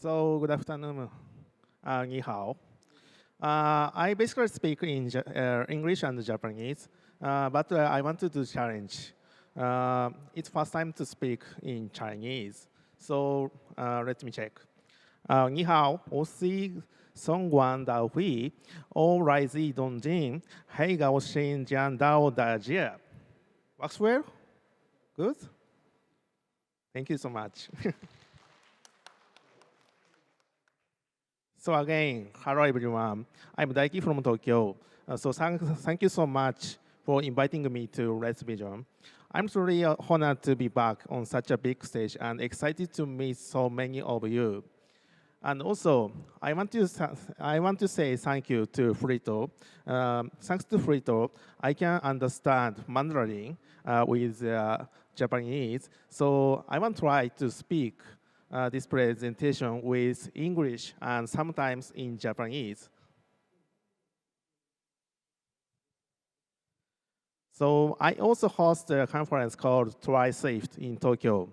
So good afternoon. 你好. I basically speak in English and Japanese, but I wanted to challenge. It's first time to speak in Chinese, so let me check. 你好，我是宋冠导会，我来自东京，很高兴见到大家。Works well? Good? Thank you so much. So again, hello everyone. I'm Daiki from Tokyo. So thank you so much for inviting me to Let's Vision. I'm truly honored to be back on such a big stage and excited to meet so many of you. And also, I want to say thank you to Frito. Thanks to Frito, I can understand Mandarin with Japanese. So I want to try to speak this presentation with English and sometimes in Japanese. So I also host a conference called Try Swift in Tokyo.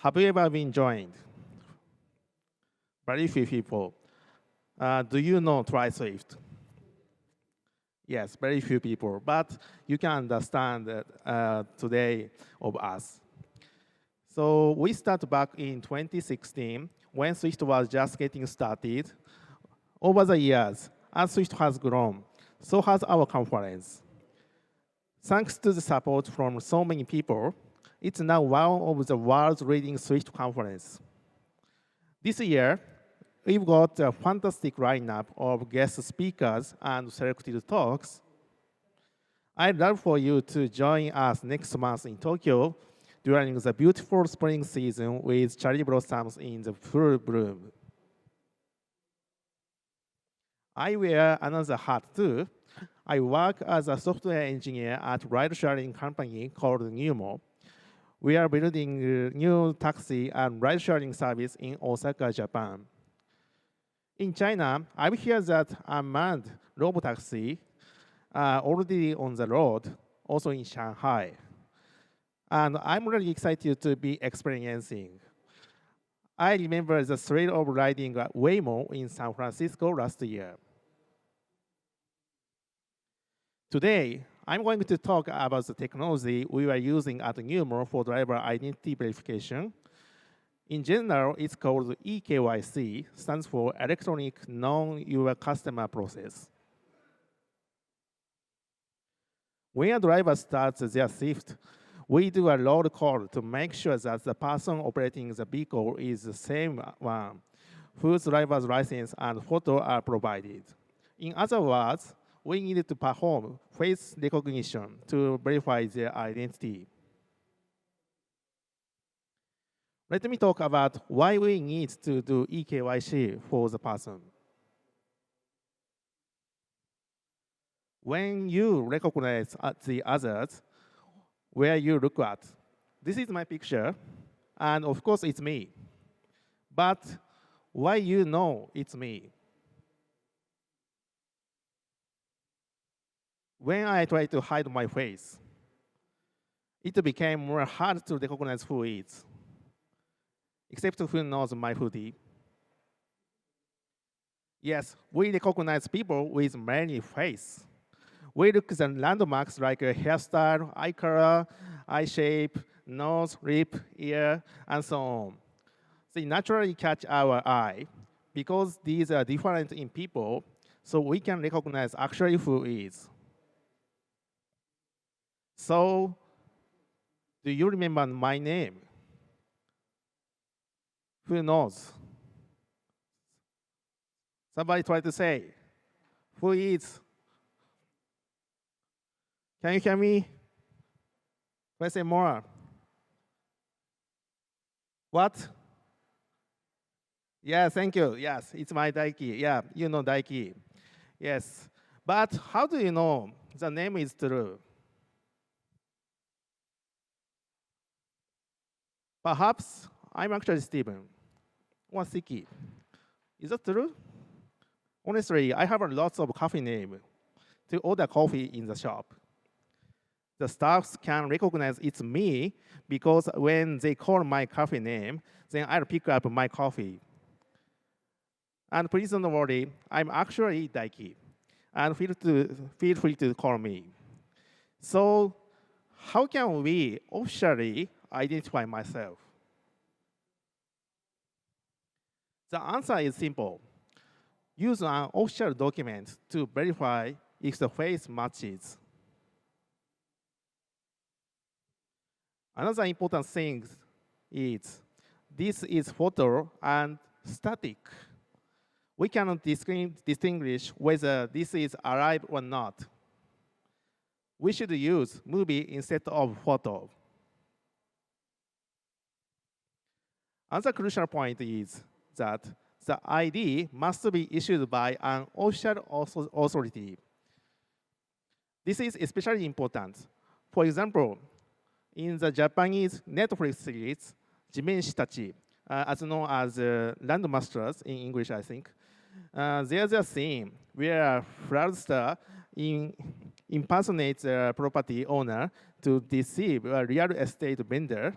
Have you ever been joined? Very few people. Do you know Try Swift? Yes, very few people, but you can understand today of us. So we started back in 2016 when Swift was just getting started. Over the years, as Swift has grown, so has our conference. Thanks to the support from so many people, it's now one of the world's leading Swift conference. This year, we've got a fantastic lineup of guest speakers and selected talks. I'd love for you to join us next month in Tokyo during the beautiful spring season with cherry blossoms in the full bloom. I wear another hat too. I work as a software engineer at a ride-sharing company called Newmo. We are building a new taxi and ride-sharing service in Osaka, Japan. In China, I hear that unmanned robotaxi are already on the road, also in Shanghai. And I'm really excited to be experiencing. I remember the thrill of riding a Waymo in San Francisco last year. Today, I'm going to talk about the technology we are using at Newmo for driver identity verification. In general, it's called eKYC, stands for Electronic Know Your Customer Process. When a driver starts their shift, we do a roll call to make sure that the person operating the vehicle is the same one whose driver's license and photo are provided. In other words, we needed to perform face recognition to verify their identity. Let me talk about why we need to do eKYC for the person. When you recognize the others, where you look at, this is my picture, and of course it's me. But why you know it's me? When I try to hide my face, it became more hard to recognize who it is, except who knows my hoodie. Yes, we recognize people with many faces. We look at the landmarks like a hairstyle, eye color, eye shape, nose, lip, ear, and so on. They naturally catch our eye because these are different in people, so we can recognize actually who is. So, do you remember my name? Who knows? Somebody try to say, who is? Can you hear me? Let's say more. What? Yeah, thank you. Yes, it's my Daiki. Yeah, you know Daiki. Yes. But how do you know the name is true? Perhaps I'm actually Steven or Siki. Is that true? Honestly, I have lots of coffee names to order coffee in the shop. The staffs can recognize it's me because when they call my coffee name, then I'll pick up my coffee. And please don't worry, I'm actually Daiki, and feel free to call me. So how can we officially identify myself? The answer is simple. Use an official document to verify if the face matches. Another important thing is this is photo and static. We cannot distinguish whether this is alive or not. We should use movie instead of photo. Another crucial point is that the ID must be issued by an official authority. This is especially important. For example, in the Japanese Netflix series, Jimenshitachi, as known as Landmasters in English, I think, there's a scene where a fraudster impersonates a property owner to deceive a real estate vendor.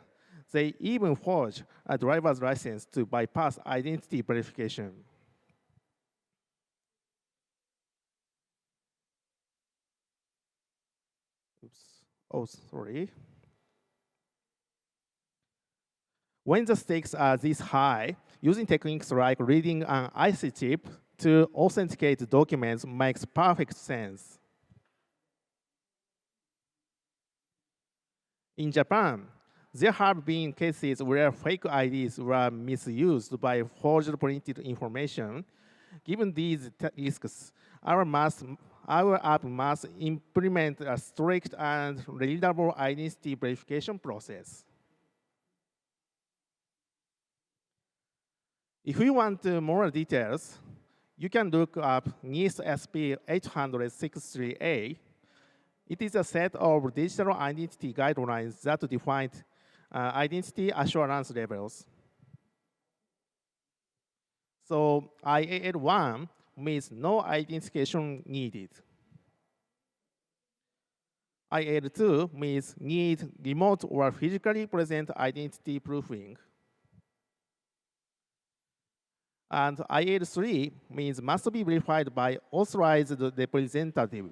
They even forge a driver's license to bypass identity verification. Oops. Oh, sorry. When the stakes are this high, using techniques like reading an IC chip to authenticate documents makes perfect sense. In Japan, there have been cases where fake IDs were misused by forged printed information. Given these risks, our app must implement a strict and reliable identity verification process. If you want more details, you can look up NIST SP 863A. It is a set of digital identity guidelines that define identity assurance levels. So IAL1 means no identification needed. IAL2 means need remote or physically present identity proofing. And IAL3 means must be verified by authorized representative.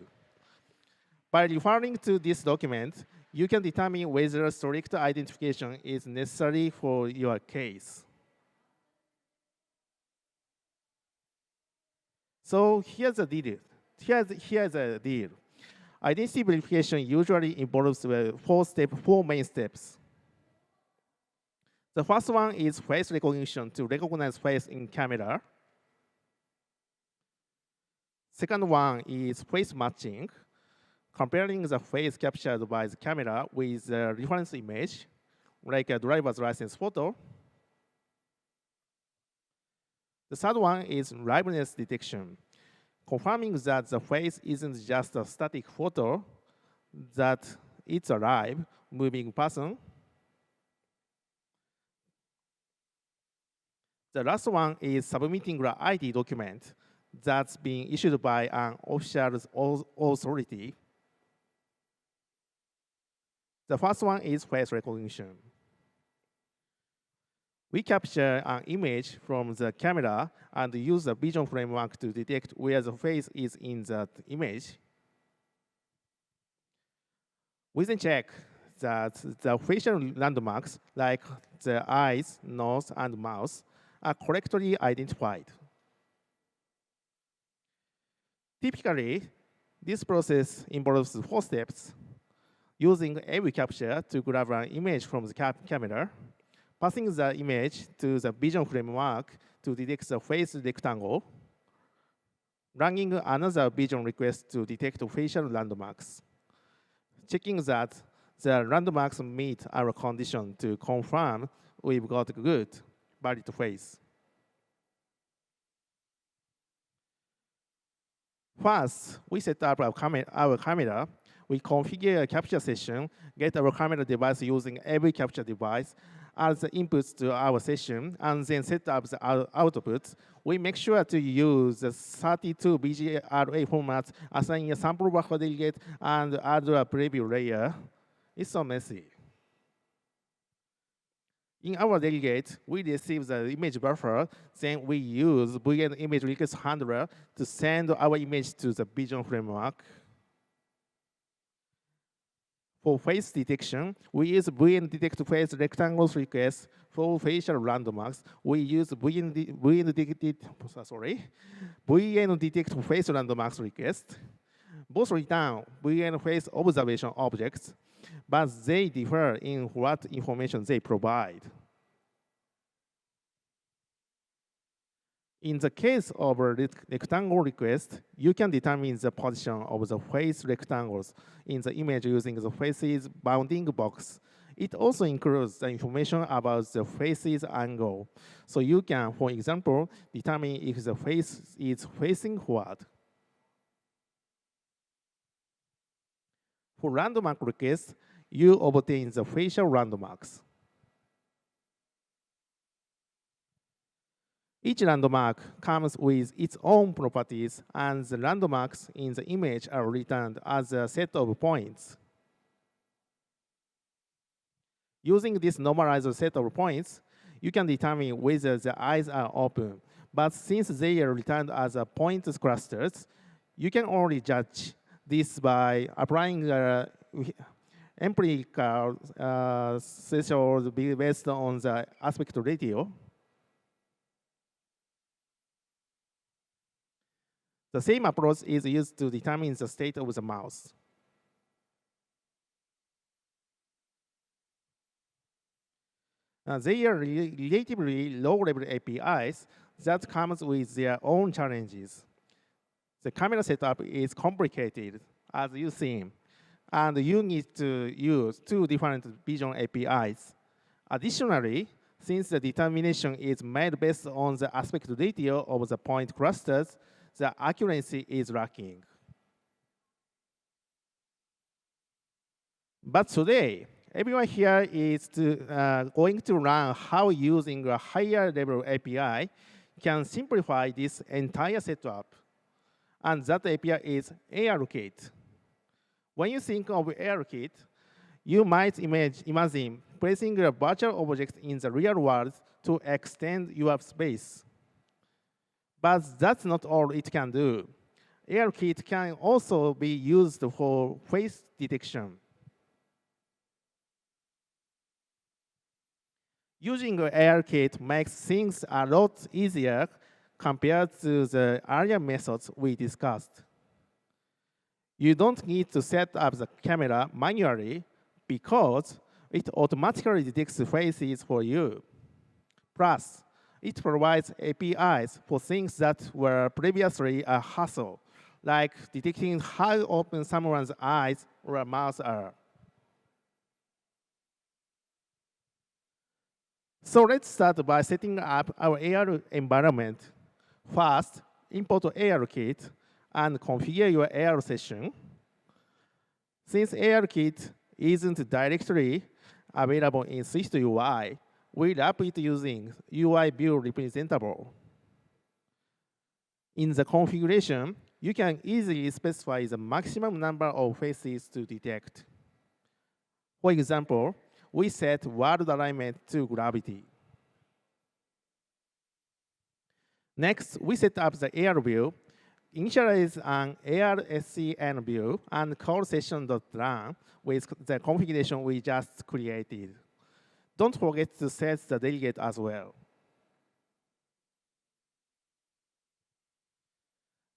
By referring to this document, you can determine whether strict identification is necessary for your case. So here's the deal. Here's the deal. Identity verification usually involves four main steps. The first one is face recognition to recognize face in camera. Second one is face matching, comparing the face captured by the camera with the reference image, like a driver's license photo. The third one is liveness detection, confirming that the face isn't just a static photo, that it's a live, moving person. The last one is submitting the ID document that's being issued by an official authority. The first one is face recognition. We capture an image from the camera and use the vision framework to detect where the face is in that image. We then check that the facial landmarks, like the eyes, nose, and mouth, are correctly identified. Typically, this process involves 4 steps: using AV capture to grab an image from the camera, passing the image to the vision framework to detect the face rectangle, running another vision request to detect facial landmarks, checking that the landmarks meet our condition to confirm we've got good, valid face. First, we set up our camera. We configure a capture session, get our camera device using every capture device as the inputs to our session, and then set up the outputs. We make sure to use the 32 BGRA format, assign a sample buffer delegate, and add a preview layer. It's so messy. In our delegate, we receive the image buffer, then we use VN image request handler to send our image to the vision framework. For face detection, we use VN detect face rectangles request. For facial landmarks, we use VN detect face landmarks request. Both return VN face observation objects, but they differ in what information they provide. In the case of a rectangle request, you can determine the position of the face rectangles in the image using the face's bounding box. It also includes the information about the face's angle. So you can, for example, determine if the face is facing forward. For landmark requests, you obtain the facial landmarks. Each landmark comes with its own properties, and the landmarks in the image are returned as a set of points. Using this normalized set of points, you can determine whether the eyes are open. But since they are returned as a point clusters, you can only judge this by applying empirical threshold based on the aspect ratio. The same approach is used to determine the state of the mouse. They are relatively low-level APIs that comes with their own challenges. The camera setup is complicated, as you see, and you need to use two different vision APIs. Additionally, since the determination is made based on the aspect ratio of the point clusters, the accuracy is lacking. But today, everyone here is going to learn how using a higher level API can simplify this entire setup. And that API is ARKit. When you think of ARKit, you might imagine placing a virtual object in the real world to extend your space. But that's not all it can do. ARKit can also be used for face detection. Using ARKit makes things a lot easier compared to the earlier methods we discussed. You don't need to set up the camera manually because it automatically detects faces for you. Plus, it provides APIs for things that were previously a hassle, like detecting how open someone's eyes or mouth are. So let's start by setting up our AR environment. First, import ARKit and configure your AR session. Since ARKit isn't directly available in SwiftUI, we wrap it using UI view representable. In the configuration, you can easily specify the maximum number of faces to detect. For example, we set world alignment to gravity. Next, we set up the AR view, initialize an AR SCN view, and call session.run with the configuration we just created. Don't forget to set the delegate as well.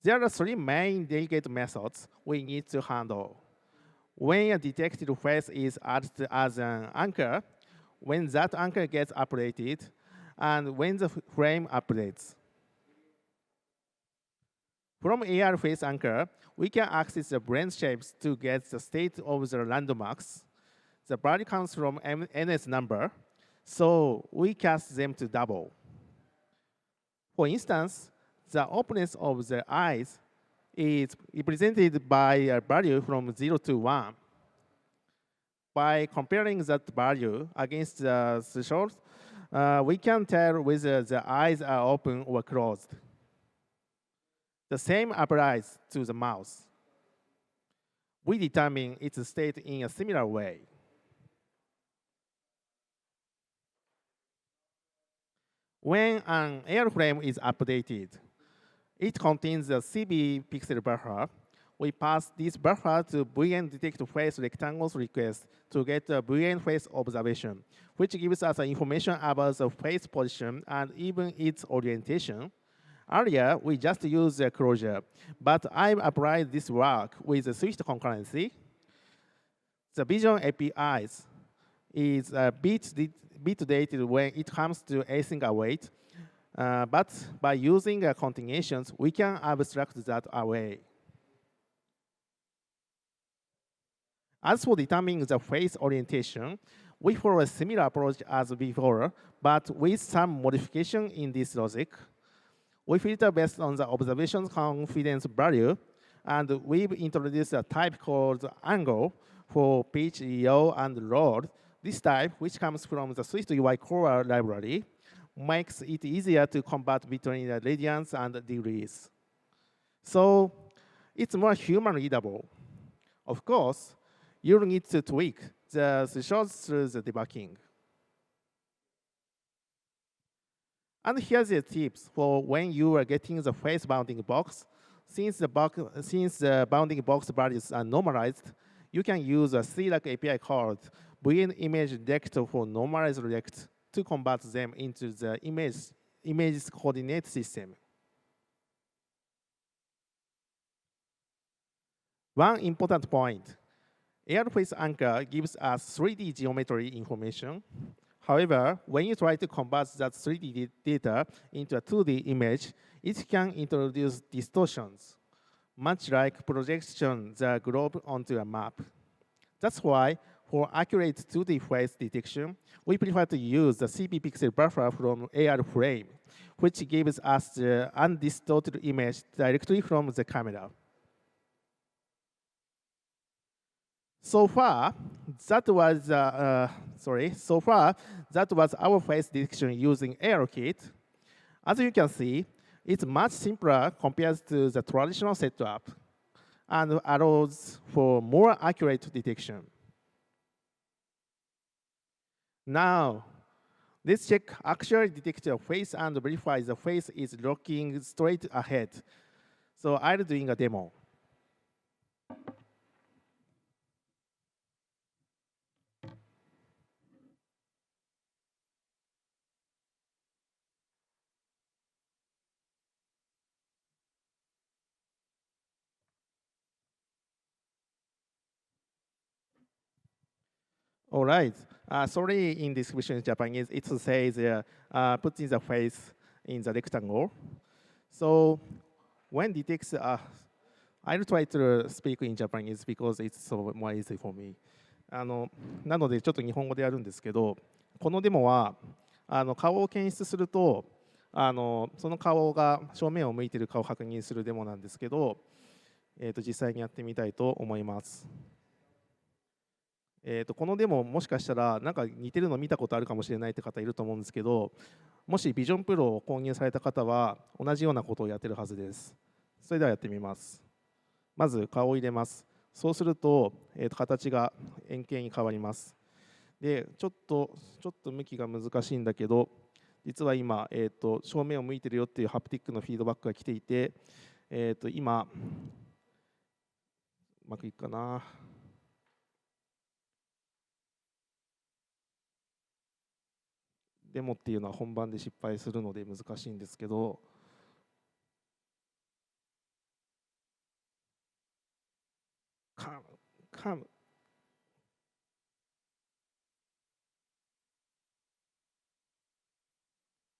There are three main delegate methods we need to handle. When a detected face is added as an anchor, when that anchor gets updated, and when the frame updates. From AR face anchor, we can access the blend shapes to get the state of the landmarks. The value comes from NS number, so we cast them to double. For instance, the openness of the eyes is represented by a value from 0 to 1. By comparing that value against the threshold, we can tell whether the eyes are open or closed. The same applies to the mouse. We determine its state in a similar way. When an airframe is updated, it contains the CB pixel buffer. We pass this buffer to VN detect face rectangles request to get a VN face observation, which gives us information about the face position and even its orientation. Earlier, we just used the closure, but I've applied this work with the Swift concurrency. The Vision APIs is a bit dated when it comes to async await, but by using continuations, we can abstract that away. As for determining the face orientation, we follow a similar approach as before, but with some modification in this logic. We filter based on the observation confidence value, and we've introduced a type called angle for pitch, yaw, and roll. This type, which comes from the Swift UI core library, makes it easier to convert between the radians and degrees. So it's more human readable. Of course, you'll need to tweak the thresholds through the debugging. And here's the tips for when you are getting the face bounding box. Since the bounding box values are normalized, you can use a CLAC API called VN image rect for normalized rect to convert them into the image's coordinate system. One important point, airface anchor gives us 3D geometry information. However, when you try to convert that 3D data into a 2D image, it can introduce distortions, much like projection the globe onto a map. That's why, for accurate 2D face detection, we prefer to use the CB pixel buffer from AR frame, which gives us the undistorted image directly from the camera. So far, that was our face detection using ARKit. As you can see, it's much simpler compared to the traditional setup and allows for more accurate detection. Now, let's check actually detect a face and verify the face is looking straight ahead. So I'm doing a demo. All right. Sorry, in description in Japanese, it says putting the face in the rectangle. So when detects, I'll try to speak in Japanese because it's so more easy for me. なので、ちょっと日本語でやるんですけど、このデモは顔を検出するとその顔が正面を向いている顔を確認するデモなんですけど、実際にやってみたいと思います。このデモもしかしたらなんか似てるの見たことあるかもしれないって方いると思うんですけど、もしビジョンプロを購入された方は同じようなことをやってるはずです。それではやってみます。まず顔を入れます。そうすると、形が円形に変わります。で、ちょっと向きが難しいんだけど、実は今、正面を向いてるよっていうハプティックのフィードバックが来ていて、今、うまくいくかな。デモっていうのは本番で失敗するので難しいんですけど、カム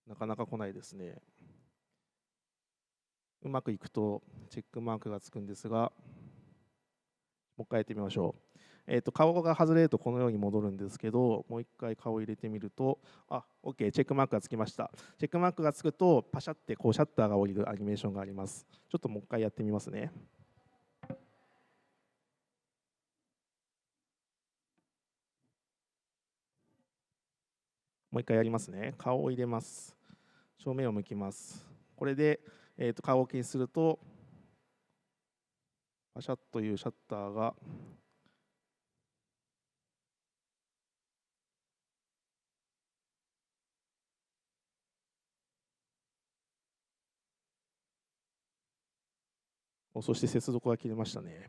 なかなか来ないですね。うまくいくとチェックマークがつくんですが、もう一回やってみましょう。顔が外れるとこのように戻るんですけど、もう一回顔を入れてみると、OK、チェックマークがつきました。チェックマークがつくと、パシャってこうシャッターが降りるアニメーションがあります。ちょっともう一回やってみますね。もう一回やりますね。顔を入れます。正面を向きます。これで、顔を検出すると、パシャッというシャッターがそして接続が切れましたね。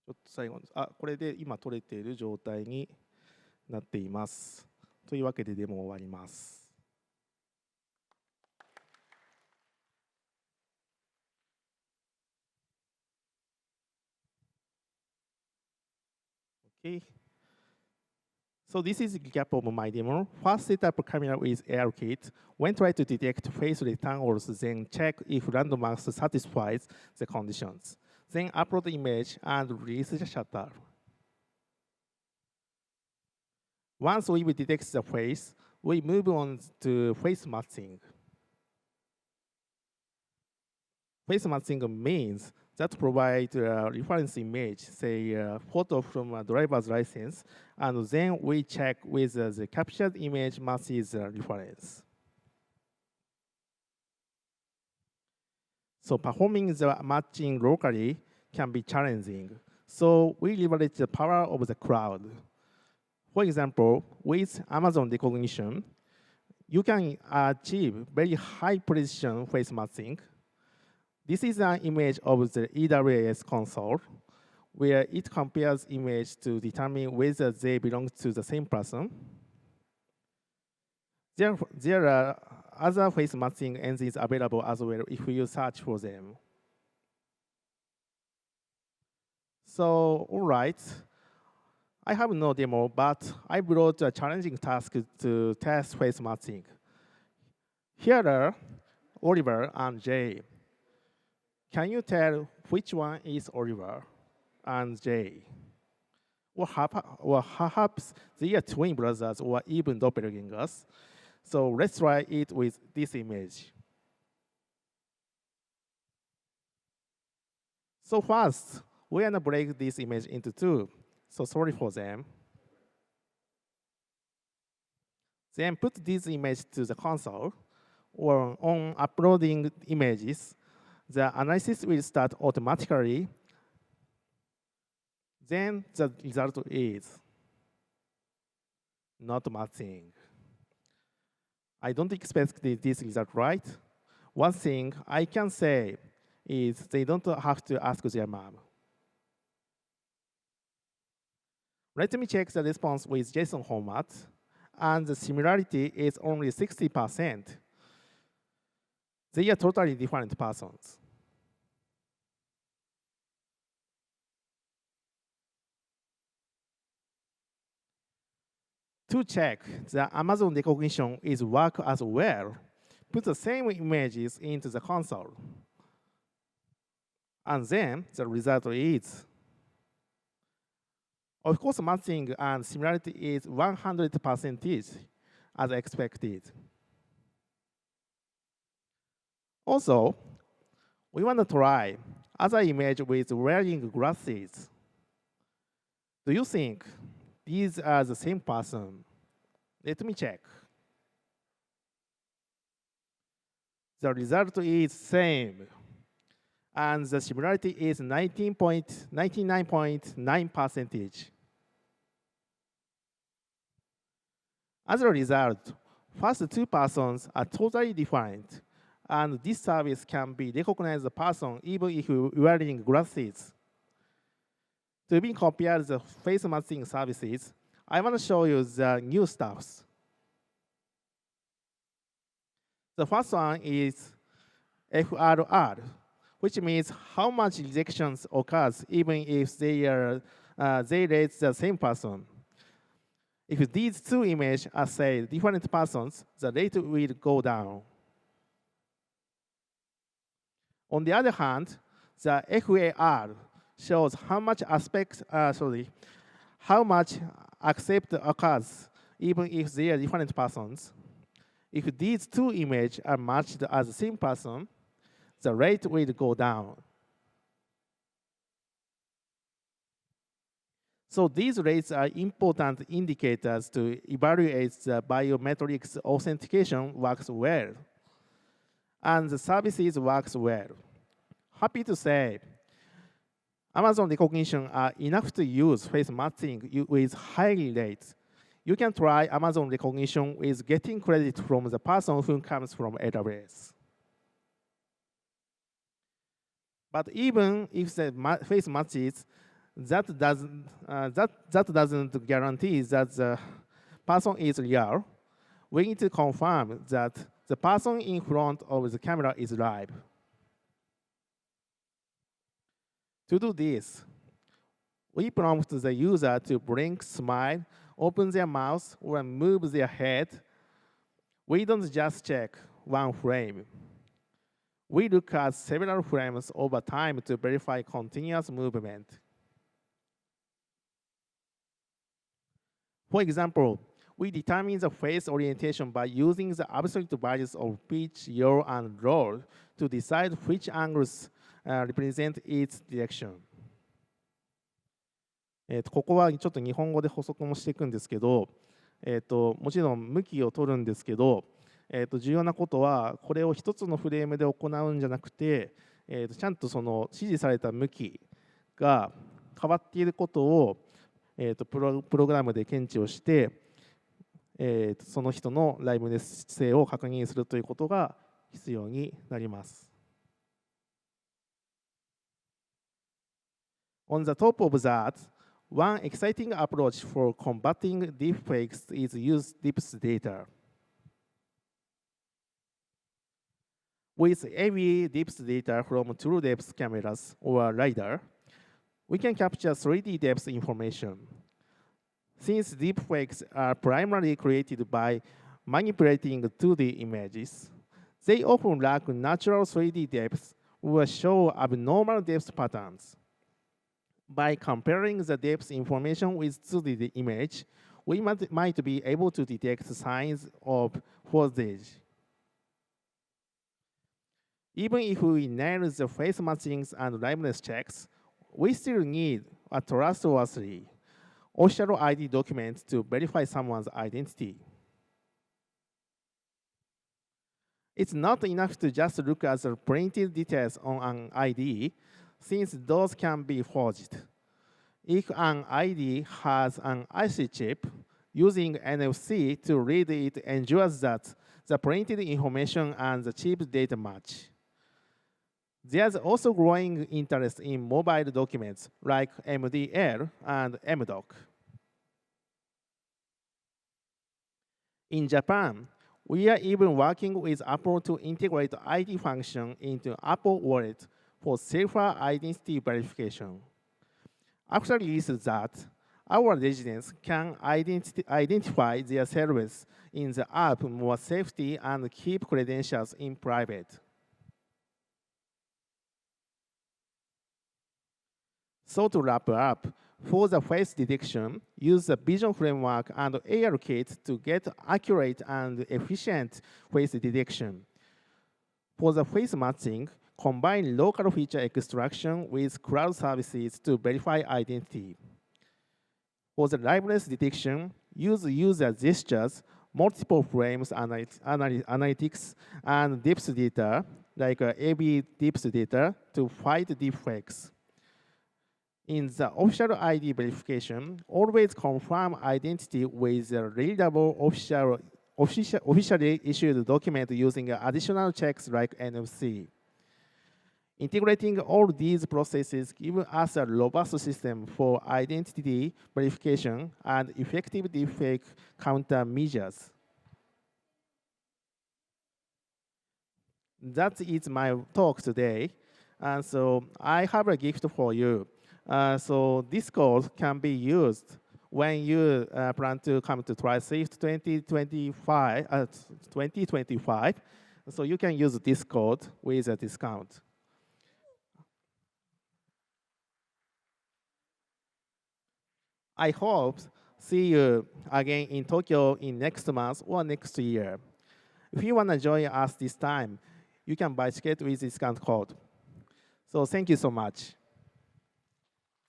ちょっと最後に、これで今取れている状態になっています。というわけでデモ終わります。Okay. So this is a recap of my demo. First, set up a camera with ARKit. When try to detect face rectangles, then check if random mask satisfies the conditions. Then upload the image and release the shutter. Once we detect the face, we move on to face matching. Face matching means that provide a reference image, say a photo from a driver's license, and then we check whether the captured image matches the reference. So performing the matching locally can be challenging. So we leverage the power of the cloud. For example, with Amazon recognition, you can achieve very high precision face matching. This is an image of the AWS console, where it compares images to determine whether they belong to the same person. There are other face matching engines available as well if you search for them. So, all right. I have no demo, but I brought a challenging task to test face matching. Here are Oliver and Jay. Can you tell which one is Oliver and Jay? Or perhaps they are twin brothers or even doppelgangers. So let's try it with this image. So first, we're gonna break this image into two. So sorry for them. Then put this image to the console, or on uploading images, the analysis will start automatically. Then the result is not matching. I don't expect this result right. One thing I can say is they don't have to ask their mom. Let me check the response with JSON format, and the similarity is only 60%. They are totally different persons. To check the Amazon recognition is work as well, put the same images into the console. And then the result is, of course, matching and similarity is 100% as expected. Also, we want to try other image with wearing glasses. Do you think these are the same person? Let me check. The result is same. And the similarity is 99.9%. As a result, first two persons are totally different, and this service can be recognized the person even if you're wearing glasses. To be compared the face matching services, I want to show you the new stuffs. The first one is FRR, which means how much rejections occurs even if they rate the same person. If these two images are, say, different persons, the rate will go down. On the other hand, the FAR shows how much accept occurs even if they are different persons. If these two images are matched as the same person, the rate will go down. So these rates are important indicators to evaluate the biometrics authentication works well, and the services works well. Happy to say, Amazon recognition are enough to use face matching with high rates. You can try Amazon recognition with getting credit from the person who comes from AWS. But even if the face matches, that doesn't guarantee that the person is real. We need to confirm that the person in front of the camera is live. To do this, we prompt the user to blink, smile, open their mouth, or move their head. We don't just check one frame. We look at several frames over time to verify continuous movement. For example, we determine the face orientation by using the absolute values of pitch, yaw, and roll to decide which angles represent its direction. ここはちょっと日本語で補足もしていくんですけど、もちろん向きを取るんですけど、重要なことはこれを一つのフレームで行うんじゃなくて、ちゃんとその指示された向きが変わっていることを、プログラムで検知をして、その人のライブネス性を確認するということが必要になります。On the top of that, one exciting approach for combating deepfakes is use DIPS data. With heavy DIPS data from true depth cameras or LiDAR, we can capture 3D depth information. Since deepfakes are primarily created by manipulating 2D images, they often lack natural 3D depth or show abnormal depth patterns. By comparing the depth information with 2D image, we might be able to detect signs of forgery. Even if we nail the face matchings and liveness checks, we still need a trustworthy official ID document to verify someone's identity. It's not enough to just look at the printed details on an ID, since those can be forged. If an ID has an IC chip, using NFC to read it ensures that the printed information and the chip data match. There's also growing interest in mobile documents like MDL and MDoc. In Japan, we are even working with Apple to integrate ID function into Apple Wallet for safer identity verification. After release of that, our residents can identify their service in the app more safely and keep credentials in private. So to wrap up, for the face detection, use the vision framework and ARKit to get accurate and efficient face detection. For the face matching, combine local feature extraction with cloud services to verify identity. For the liveness detection, use user gestures, multiple frames analytics, and DIPS data, like AB DIPS data, to fight deepfakes. In the official ID verification, always confirm identity with a readable officially issued document using additional checks like NFC. Integrating all these processes gives us a robust system for identity verification and effective deepfake countermeasures. That is my talk today. And so I have a gift for you. So this code can be used when you plan to come to TriSwift 2025. So you can use this code with a discount. I hope see you again in Tokyo in next month or next year. If you want to join us this time, you can buy ticket with discount code. So thank you so much.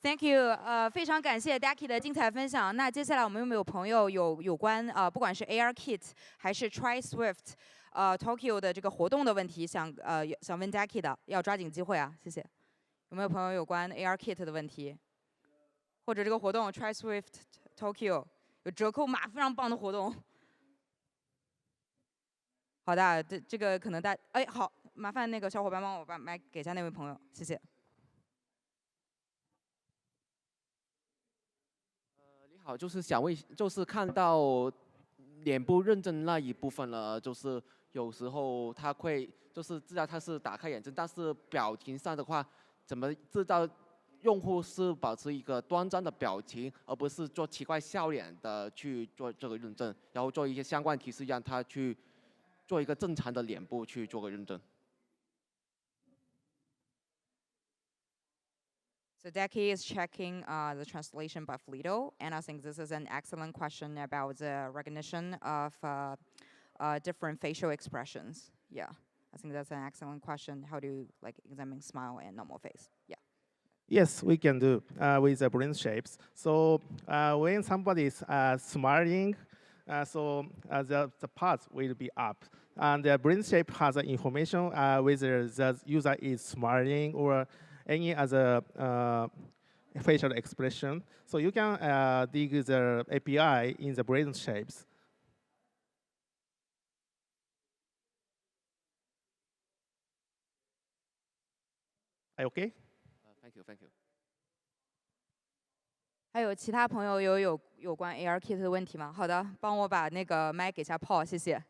Thank you，非常感谢 Daiki 的精彩分享。那接下来我们有没有朋友有关不管是 ARKit 还是 TriSwift Tokyo 的这个活动的问题，想问 Daiki 的，要抓紧机会啊，谢谢。有没有朋友有关 ARKit 的问题？或者这个活动 Try Swift Tokyo 有折扣码，非常棒的活动。好的，这个可能哎好，麻烦那个小伙伴帮我把麦给一下那位朋友，谢谢。你好，就是想问，就是看到脸部认证那一部分了，就是有时候它会就是知道它是打开眼睛，但是表情上的话，怎么知道用户是保持一个端庄的表情，而不是做奇怪笑脸的去做这个认证，然后做一些相关提示，让他去做一个正常的脸部去做个认证。So Daiki is checking the translation by Fleeto, and I think this is an excellent question about the recognition of different facial expressions. Yeah, I think that's an excellent question. How do you examine smile and normal face? Yeah. Yes, we can do with the brain shapes. So when somebody is smiling, the path will be up. And the brain shape has information whether the user is smiling or any other facial expression. So you can dig the API in the brain shapes. Are you okay? Thank you, thank you. 还有其他朋友有关 ARKit 的问题吗？好的，帮我把那个麦给一下 Paul， 谢谢。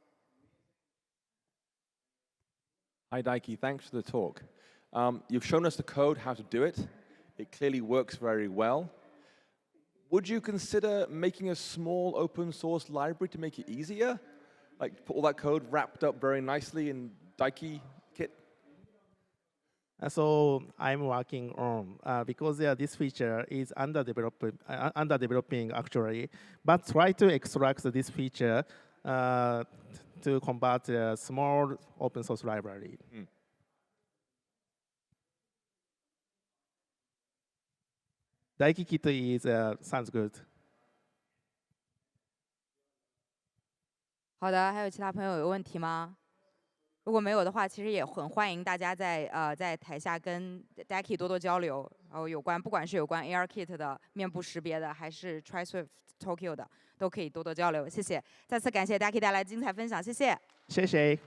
Hi Daiki, thanks for the talk. You've shown us the code, how to do it. It clearly works very well. Would you consider making a small open source library to make it easier? Like put all that code wrapped up very nicely in Daiki kit? So I'm working on because this feature is under developing actually, but try to extract this feature to combat a small open source library. Daiki Kit is sounds good. 好的，还有其他朋友有问题吗？如果没有的话，其实也很欢迎大家在台下跟 Daiki 多多交流，然后不管是有关 ARKit 的面部识别的，还是 Try Swift Tokyo 的，都可以多多交流。谢谢，再次感谢 Daiki 带来精彩分享，谢谢。谢谢。